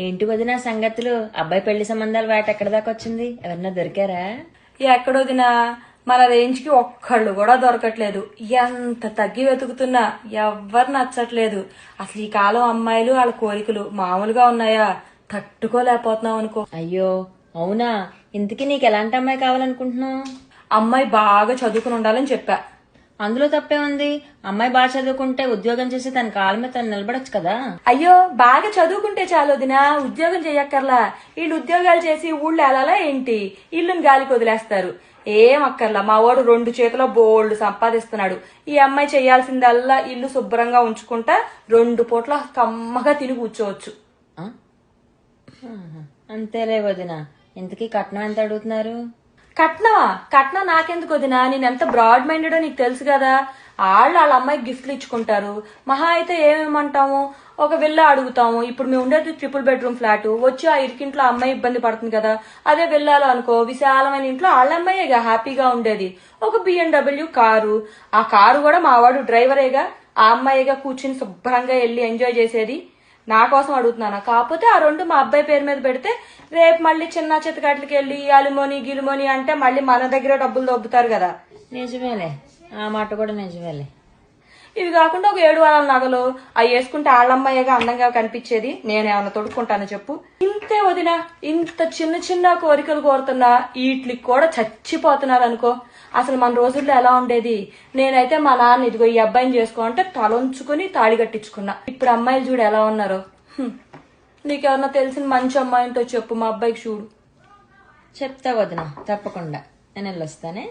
ఏంటి వదినా సంగతులు? అబ్బాయి పెళ్లి సంబంధాల వేట ఎక్కడ దాకా వచ్చింది? ఎవరన్నా దొరికారా? ఎక్కడొదినా మన రేంజ్ కి ఒక్కళ్ళు కూడా దొరకట్లేదు. ఎంత తగ్గి వెతుకుతున్నా ఎవ్వరు నచ్చట్లేదు. అసలు ఈ కాలం అమ్మాయిలు వాళ్ళ కోరికలు మామూలుగా ఉన్నాయా? తట్టుకోలేకపోతున్నాం అనుకో. అయ్యో అవునా? ఇంతకీ నీకు ఎలాంటి అమ్మాయి కావాలనుకుంటున్నావు? అమ్మాయి బాగా చదువుకుని ఉండాలని చెప్పా. అందులో తప్పే ఉంది. అమ్మాయి బాగా చదువుకుంటే ఉద్యోగం చేసి తన కాళ్ళ మీద తను నిలబడొచ్చు కదా. అయ్యో బాగా చదువుకుంటే చాలు వదినా, ఉద్యోగం చెయ్యక్కర్లా. వీళ్ళు ఉద్యోగాలు చేసి ఊళ్ళో ఎలాలా ఏంటి, ఇల్లుని గాలికి వదిలేస్తారు. ఏం అక్కర్లా. మా వాడు 2 చేతిలో బోల్డ్ సంపాదిస్తున్నాడు. ఈ అమ్మాయి చేయాల్సిందల్లా ఇల్లు శుభ్రంగా ఉంచుకుంటా 2 పూట్ల కమ్మగా తిని కూర్చోవచ్చు. ఆ? ఆహా. అంతేలే వదినా. ఇంతకీ కట్నం ఎంత అడుగుతున్నారు? కట్నమా? కట్నం నాకెందుకు వదినా, నేను ఎంత బ్రాడ్ మైండెడో నీకు తెలుసు కదా. వాళ్ళ అమ్మాయికి గిఫ్ట్లు ఇచ్చుకుంటారు. మహా అయితే ఏమేమంటాము, ఒక విల్లా అడుగుతాము. ఇప్పుడు మేము ఉండేది 3 బెడ్రూమ్ ఫ్లాట్. వచ్చి ఆ ఇరికింట్లో అమ్మాయి ఇబ్బంది పడుతుంది కదా. అదే విల్లాలో అనుకో విశాలమైన ఇంట్లో వాళ్ళ అమ్మాయిగా హ్యాపీగా ఉండేది. ఒక BMW కారు. ఆ కారు కూడా మా వాడు డ్రైవరేగా, ఆ అమ్మాయిగా కూర్చుని శుభ్రంగా వెళ్ళి ఎంజాయ్ చేసేది. నా కోసం అడుగుతున్నాను. కాకపోతే ఆ 2 మా అబ్బాయి పేరు మీద పెడితే రేపు మళ్ళీ చిన్న చిత్తకాట్లకి వెళ్ళి అలుమోని గిలుమోని అంటే మళ్ళీ మన దగ్గర డబ్బులు దొబ్బుతారు కదా. నిజమేలే, ఆ మాట కూడా నిజమేలే. ఇవి కాకుండా ఒక 7 వారాల నగలు అవి వేసుకుంటే వాళ్ళమ్మాయిగా అందంగా కనిపించేది. నేనేమన్నా తొడుక్కుంటాను చెప్పు? ఇంతే వదినా. ఇంత చిన్న చిన్న కోరికలు కోరుతున్నా వీటికి కూడా చచ్చిపోతున్నారు అనుకో. అసలు మన రోజుల్లో ఎలా ఉండేది? నేనైతే మా నాన్న ఇదిగో ఈ అబ్బాయిని చేసుకో అంటే తలొంచుకుని తాళి కట్టించుకున్నా. ఇప్పుడు అమ్మాయిలు చూడు ఎలా ఉన్నారో. నీకెవరన్నా తెలిసిన మంచి అమ్మాయి ఉంటో చెప్పు, మా అబ్బాయికి చూడు. చెప్తా వదినా, తప్పకుండా. నేను వెళ్ళొస్తానే.